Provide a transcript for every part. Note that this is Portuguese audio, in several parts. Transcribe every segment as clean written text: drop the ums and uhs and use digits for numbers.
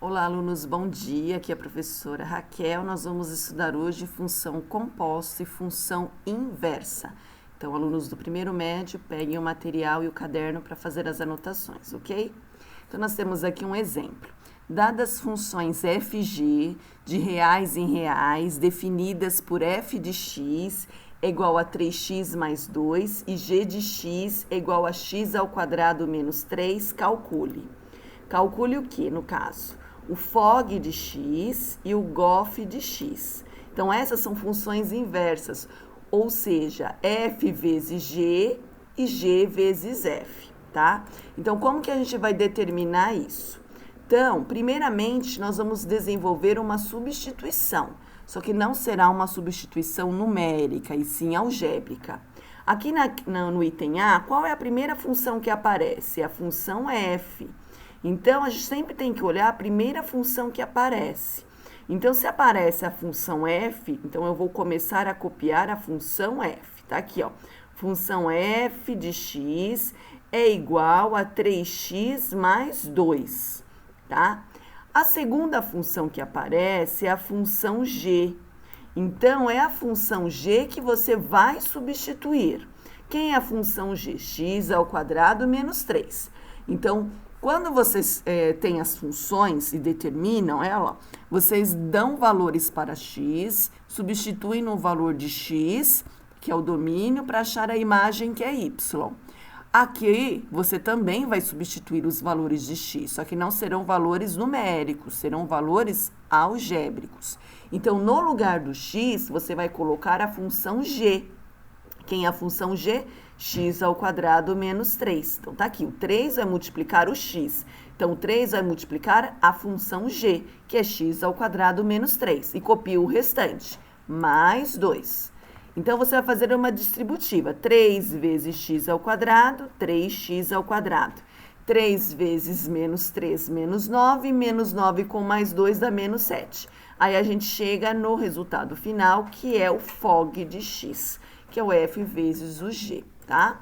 Olá, alunos, bom dia. Aqui é a professora Raquel. Nós vamos estudar hoje função composta e função inversa. Então, alunos do primeiro médio, peguem o material e o caderno para fazer as anotações, ok? Então, nós temos aqui um exemplo. Dadas funções f e g de reais em reais, definidas por f de x é igual a 3x mais 2 e g de x é igual a x ao quadrado menos 3, calcule. Calcule o que, no caso? O fog de x e o gof de x. Então, essas são funções inversas, ou seja, f vezes g e g vezes f, tá? Então, como que a gente vai determinar isso? Então, primeiramente, nós vamos desenvolver uma substituição, só que não será uma substituição numérica, e sim algébrica. Aqui no item A, qual é a primeira função que aparece? É a função f. Então, a gente sempre tem que olhar a primeira função que aparece. Então, se aparece a função f, então eu vou começar a copiar a função f. Tá aqui, ó. Função f de x é igual a 3x mais 2, tá? A segunda função que aparece é a função g. Então, é a função g que você vai substituir. Quem é a função g? X ao quadrado menos 3. Então, quando vocês têm as funções e determinam ela, vocês dão valores para x, substituem no valor de x, que é o domínio, para achar a imagem que é y. Aqui, você também vai substituir os valores de x, só que não serão valores numéricos, serão valores algébricos. Então, no lugar do x, você vai colocar a função g. Quem é a função g? X ao quadrado menos 3. Então, tá aqui, o 3 vai multiplicar o x. Então, o 3 vai multiplicar a função g, que é x ao quadrado menos 3. E copia o restante, mais 2. Então, você vai fazer uma distributiva. 3 vezes x ao quadrado, 3x ao quadrado. 3 vezes menos 3, menos 9. Menos 9 com mais 2 dá menos 7. Aí, a gente chega no resultado final, que é o fog de x, que é o f vezes o g, tá?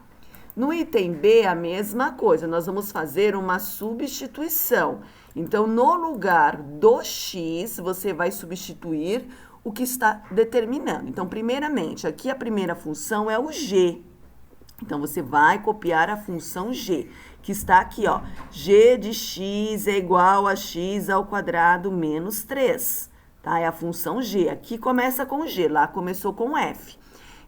No item B, a mesma coisa, nós vamos fazer uma substituição. Então, no lugar do x, você vai substituir o que está determinando. Então, primeiramente, aqui a primeira função é o g. Então, você vai copiar a função g, que está aqui, ó. G de x é igual a x ao quadrado menos 3, tá? É a função g. Aqui começa com g, lá começou com f.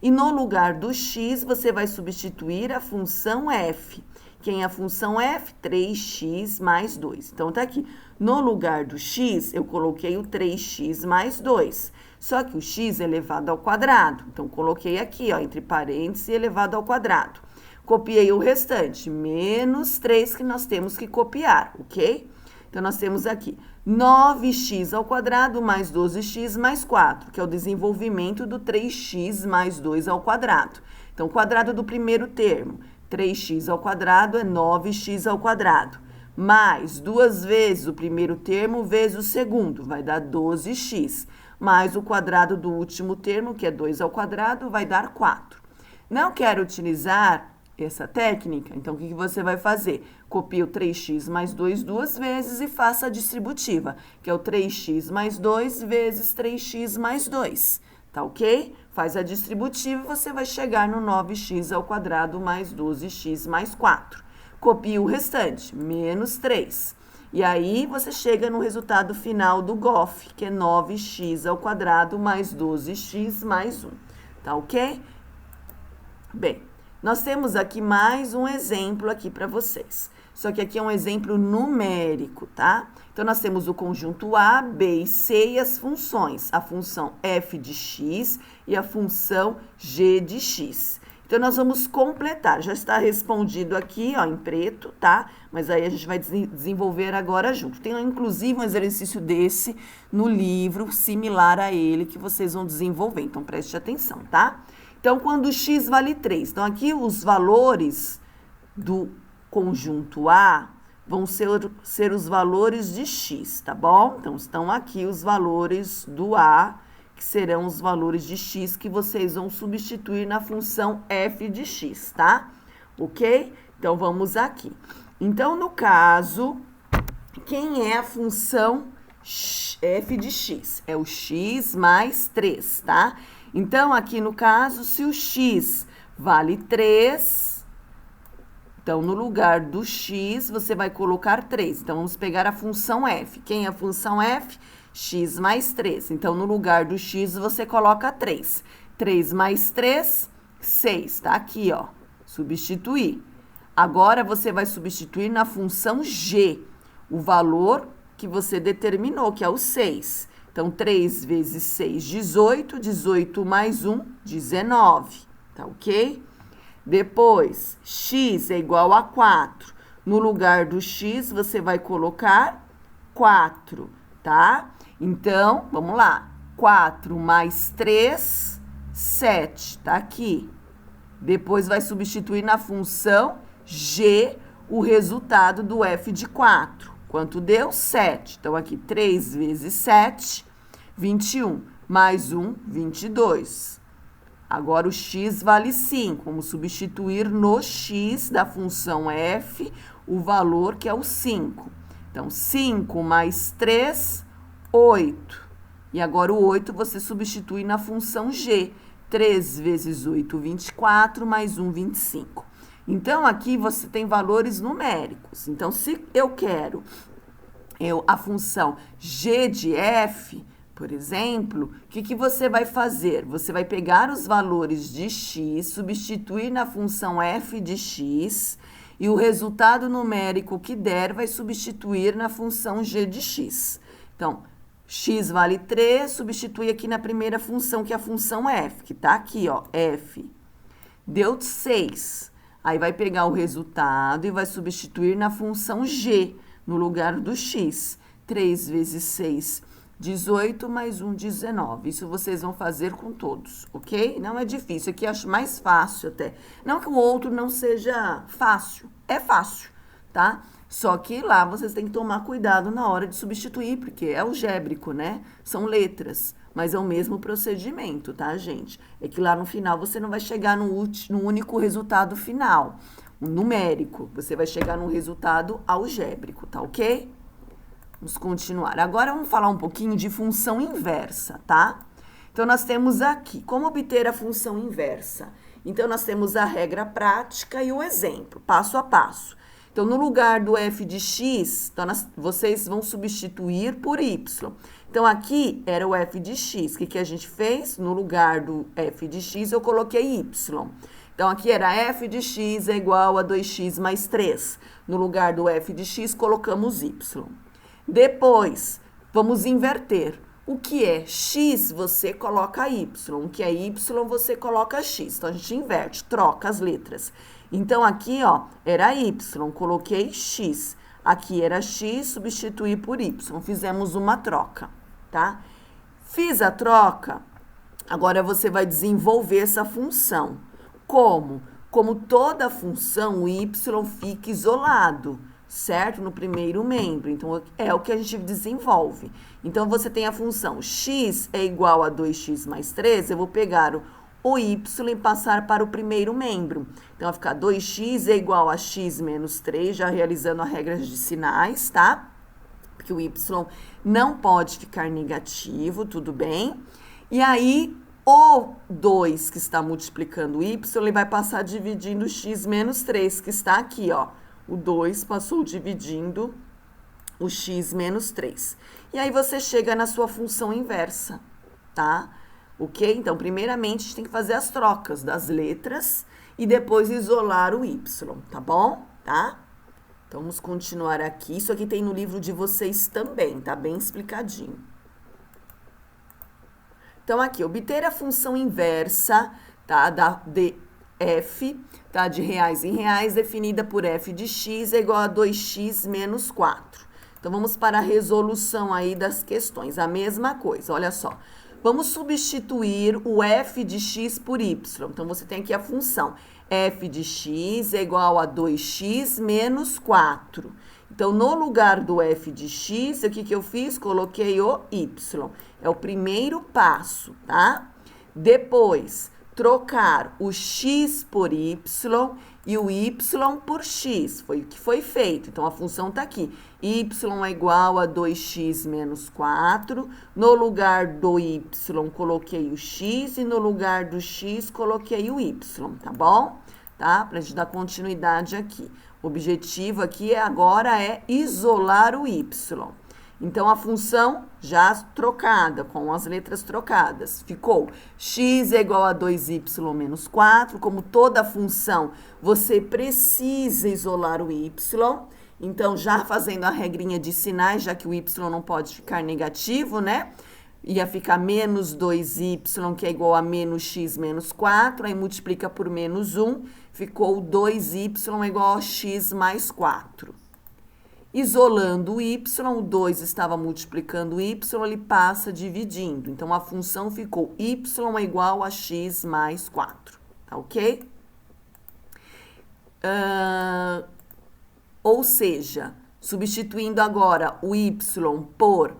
E no lugar do x, você vai substituir a função f. Quem é a função f? 3x mais 2. Então, tá aqui. No lugar do x, eu coloquei o 3x mais 2. Só que o x é elevado ao quadrado. Então, coloquei aqui, ó, entre parênteses, elevado ao quadrado. Copiei o restante, menos 3 que nós temos que copiar, ok? Então, nós temos aqui 9x ao quadrado mais 12x mais 4, que é o desenvolvimento do 3x mais 2 ao quadrado. Então, o quadrado do primeiro termo, 3x ao quadrado é 9x ao quadrado. Mais 2 vezes o primeiro termo vezes o segundo, vai dar 12x. Mais o quadrado do último termo, que é 2 ao quadrado, vai dar 4. Não quero utilizar essa técnica, então o que você vai fazer? Copia o 3x mais 2 duas vezes e faça a distributiva, que é o 3x mais 2 vezes 3x mais 2, tá ok? Faz a distributiva e você vai chegar no 9x ao quadrado mais 12x mais 4. Copia o restante, menos 3. E aí, você chega no resultado final do GOF, que é 9x ao quadrado mais 12x mais 1, tá ok? Bem, nós temos aqui mais um exemplo aqui para vocês. Só que aqui é um exemplo numérico, tá? Então, nós temos o conjunto A, B e C e as funções. A função f de x e a função g de x. Então, nós vamos completar. Já está respondido aqui, ó, em preto, tá? Mas aí a gente vai desenvolver agora junto. Tem, inclusive, um exercício desse no livro, similar a ele, que vocês vão desenvolver. Então, preste atenção, tá? Então, quando x vale 3. Então, aqui os valores do conjunto A vão ser os valores de x, tá bom? Então, estão aqui os valores do A, que serão os valores de x que vocês vão substituir na função f de x, tá? Ok? Então, vamos aqui. Então, no caso, quem é a função f de x? É o x mais 3, tá? Então, aqui no caso, se o x vale 3, então, no lugar do x, você vai colocar 3. Então, vamos pegar a função f. Quem é a função f? X mais 3. Então, no lugar do x, você coloca 3. 3 mais 3, 6. Tá aqui, ó. Substituir. Agora, você vai substituir na função g, o valor que você determinou, que é o 6. Então, 3 vezes 6, 18. 18 mais 1, 19. Tá ok? Depois, x é igual a 4. No lugar do x, você vai colocar 4, tá? Então, vamos lá. 4 mais 3, 7. Tá aqui. Depois, vai substituir na função g o resultado do f de 4. Quanto deu? 7. Então, aqui, 3 vezes 7, 21. Mais 1, 22. Agora, o x vale 5. Vamos substituir no x da função f o valor que é o 5. Então, 5 mais 3, 8. E agora, o 8 você substitui na função g. 3 vezes 8, 24, mais 1, 25. Então, aqui você tem valores numéricos. Então, se eu quero a função g de f, por exemplo, o que você vai fazer? Você vai pegar os valores de x, substituir na função f de x, e o resultado numérico que der vai substituir na função g de x. Então, x vale 3, substitui aqui na primeira função, que é a função f, que tá aqui, ó, f. Deu 6. Aí, vai pegar o resultado e vai substituir na função g, no lugar do x. 3 vezes 6, 18, mais 1, 19. Isso vocês vão fazer com todos, ok? Não é difícil. Aqui eu acho mais fácil até. Não que o outro não seja fácil. É fácil, tá? Só que lá vocês têm que tomar cuidado na hora de substituir, porque é algébrico, né? São letras, mas é o mesmo procedimento, tá, gente? É que lá no final você não vai chegar no único resultado final, um numérico. Você vai chegar no resultado algébrico, tá ok? Vamos continuar. Agora, vamos falar um pouquinho de função inversa, tá? Então, nós temos aqui, como obter a função inversa? Então, nós temos a regra prática e o exemplo, passo a passo. Então, no lugar do f de x, então, vocês vão substituir por y. Então, aqui era o f de x. O que a gente fez? No lugar do f de x, eu coloquei y. Então, aqui era f de x é igual a 2x mais 3. No lugar do f de x, colocamos y. Depois, vamos inverter. O que é x, você coloca y. O que é y, você coloca x. Então, a gente inverte, troca as letras. Então, aqui, ó, era y, coloquei x. Aqui era x, substituí por y. Fizemos uma troca, tá? Fiz a troca, agora você vai desenvolver essa função. Como? Como toda função, o y fica isolado, certo? No primeiro membro. Então, é o que a gente desenvolve. Então, você tem a função x é igual a 2x mais 3. Eu vou pegar o y e passar para o primeiro membro. Então, vai ficar 2x é igual a x menos 3, já realizando a regra de sinais, tá? Porque o y não pode ficar negativo, tudo bem? E aí, o 2 que está multiplicando o y, ele vai passar dividindo x menos 3, que está aqui, ó. O 2 passou dividindo o x menos 3. E aí, você chega na sua função inversa, tá? Ok? Então, primeiramente, a gente tem que fazer as trocas das letras e depois isolar o y, tá bom? Tá? Então, vamos continuar aqui. Isso aqui tem no livro de vocês também, tá bem explicadinho. Então, aqui, obter a função inversa, tá? De f, tá? De reais em reais, definida por f de x é igual a 2x menos 4. Então, vamos para a resolução aí das questões. A mesma coisa, olha só. Vamos substituir o f de x por y. Então, você tem aqui a função f de x é igual a 2x menos 4. Então, no lugar do f de x, o que eu fiz? Coloquei o y. É o primeiro passo, tá? Depois, trocar o x por y e o y por x. Foi o que foi feito. Então, a função está aqui. Y é igual a 2x menos 4. No lugar do y, coloquei o x. E no lugar do x, coloquei o y. Tá bom? Tá? Para a gente dar continuidade aqui. O objetivo aqui agora é isolar o y. Então, a função já trocada, com as letras trocadas, ficou x é igual a 2y menos 4. Como toda função, você precisa isolar o y. Então, já fazendo a regrinha de sinais, já que o y não pode ficar negativo, né? Ia ficar menos 2y, que é igual a menos x menos 4. Aí, multiplica por menos 1, ficou 2y é igual a x mais 4. Isolando o y, o 2 estava multiplicando o y, ele passa dividindo. Então, a função ficou y é igual a x mais 4. Tá ok? Ou seja, substituindo agora o y por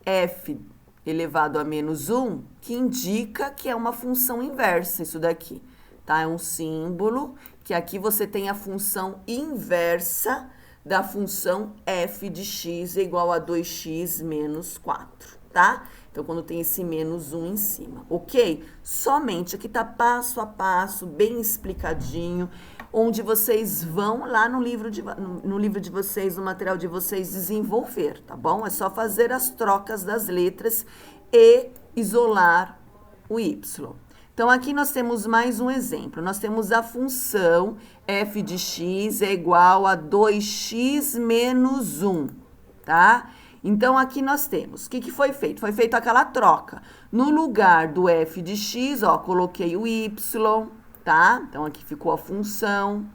f elevado a menos 1, que indica que é uma função inversa isso daqui. Tá? É um símbolo que aqui você tem a função inversa da função f de x é igual a 2x menos 4, tá? Então, quando tem esse menos 1 em cima, ok? Somente aqui tá passo a passo, bem explicadinho, onde vocês vão lá no livro de vocês, no material de vocês, desenvolver, tá bom? É só fazer as trocas das letras e isolar o y. Então, aqui nós temos mais um exemplo. Nós temos a função f de x é igual a 2x menos 1, tá? Então, aqui nós temos, o que foi feito? Foi feita aquela troca. No lugar do f de x, ó, coloquei o y, tá? Então, aqui ficou a função,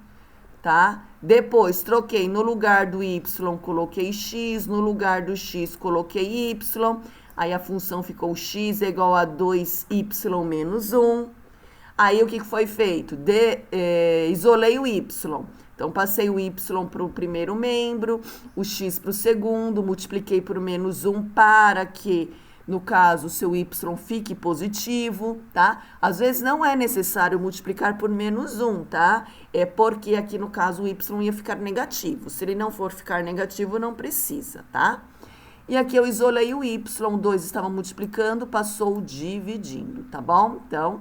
tá? Depois, troquei no lugar do y, coloquei x, no lugar do x, coloquei y. Aí, a função ficou x é igual a 2y menos 1. Aí, o que foi feito? Isolei o y. Então, passei o y para o primeiro membro, o x para o segundo, multipliquei por menos 1 para que, no caso, o seu y fique positivo, tá? Às vezes, não é necessário multiplicar por menos 1, tá? É porque aqui, no caso, o y ia ficar negativo. Se ele não for ficar negativo, não precisa, tá? E aqui eu isolei o y, o 2 estava multiplicando, passou dividindo, tá bom? Então,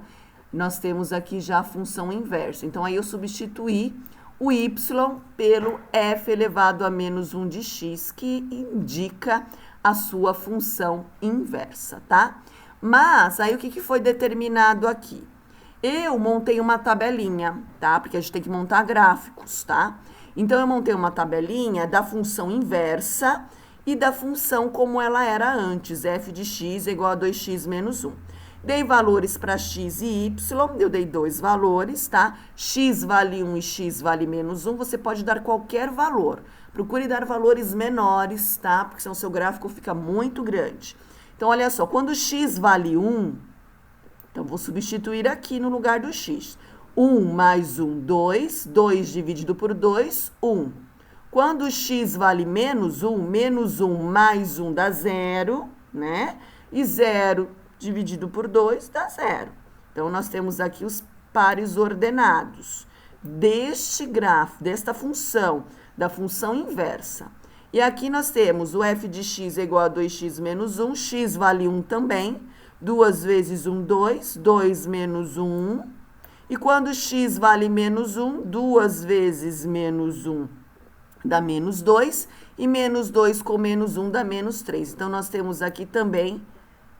nós temos aqui já a função inversa. Então, aí eu substituí o y pelo f elevado a menos 1 de x, que indica a sua função inversa, tá? Mas, aí o que foi determinado aqui? Eu montei uma tabelinha, tá? Porque a gente tem que montar gráficos, tá? Então, eu montei uma tabelinha da função inversa e da função como ela era antes, f de x é igual a 2x menos 1. Dei valores para x e y, eu dei dois valores, tá? X vale 1 e x vale menos 1, você pode dar qualquer valor. Procure dar valores menores, tá? Porque senão o seu gráfico fica muito grande. Então, olha só, quando x vale 1, então, vou substituir aqui no lugar do x. 1 mais 1, 2, 2 dividido por 2, 1. Quando x vale menos 1 mais 1 dá 0, né? E 0 dividido por 2 dá 0. Então, nós temos aqui os pares ordenados deste gráfico, desta função, da função inversa. E aqui nós temos o f de x é igual a 2x menos 1, x vale 1 também, 2 vezes 1, 2, 2 menos 1, 1. E quando x vale menos 1, 2 vezes menos 1 dá menos 2, e menos 2 com menos 1 dá menos 3. Então, nós temos aqui também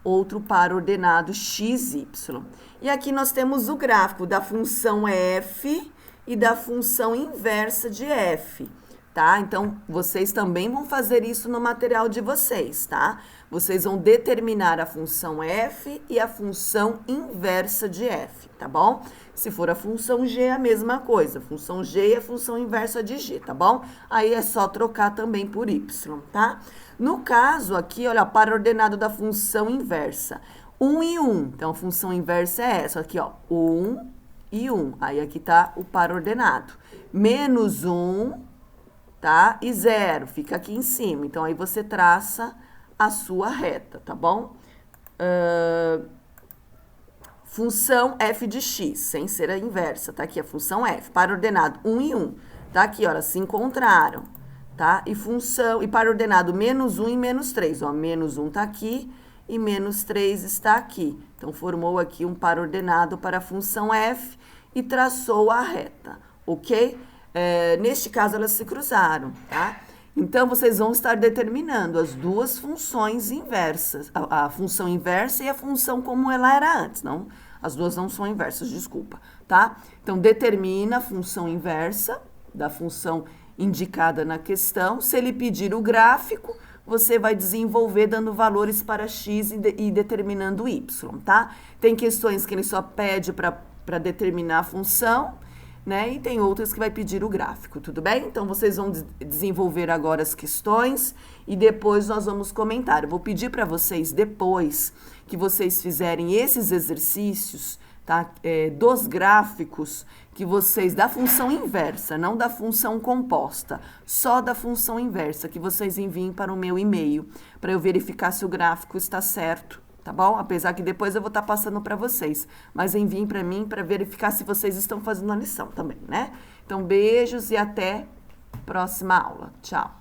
outro par ordenado x, y. E aqui nós temos o gráfico da função f e da função inversa de f, tá? Então, vocês também vão fazer isso no material de vocês, tá? Vocês vão determinar a função f e a função inversa de f, tá bom? Se for a função g, é a mesma coisa. A função g é a função inversa de g, tá bom? Aí é só trocar também por y, tá? No caso aqui, olha, par ordenado da função inversa. 1 e 1. Então, a função inversa é essa aqui, ó. 1 e 1. Aí, aqui tá o par ordenado. Menos 1, tá? E 0. Fica aqui em cima. Então, aí você traça a sua reta, tá bom? função f de x, sem ser a inversa, tá aqui a função f, par ordenado 1 e 1, tá aqui, ó, elas se encontraram, tá? E par ordenado menos 1 e menos 3, ó, menos 1 tá aqui e menos 3 está aqui. Então, formou aqui um par ordenado para a função f e traçou a reta, ok? Neste caso, elas se cruzaram, tá? Então, vocês vão estar determinando as duas funções inversas, a função inversa e a função como ela era antes, não? As duas não são inversas, desculpa, tá? Então, determina a função inversa da função indicada na questão. Se ele pedir o gráfico, você vai desenvolver dando valores para x e determinando y, tá? Tem questões que ele só pede para determinar a função, né? E tem outras que vai pedir o gráfico, tudo bem? Então, vocês vão desenvolver agora as questões e depois nós vamos comentar. Eu vou pedir para vocês, depois que vocês fizerem esses exercícios, tá? Dos gráficos, que vocês, da função inversa, não da função composta, só da função inversa, que vocês enviem para o meu e-mail, para eu verificar se o gráfico está certo. Tá bom? Apesar que depois eu vou estar passando para vocês. Mas enviem para mim para verificar se vocês estão fazendo a lição também, né? Então, beijos e até próxima aula. Tchau!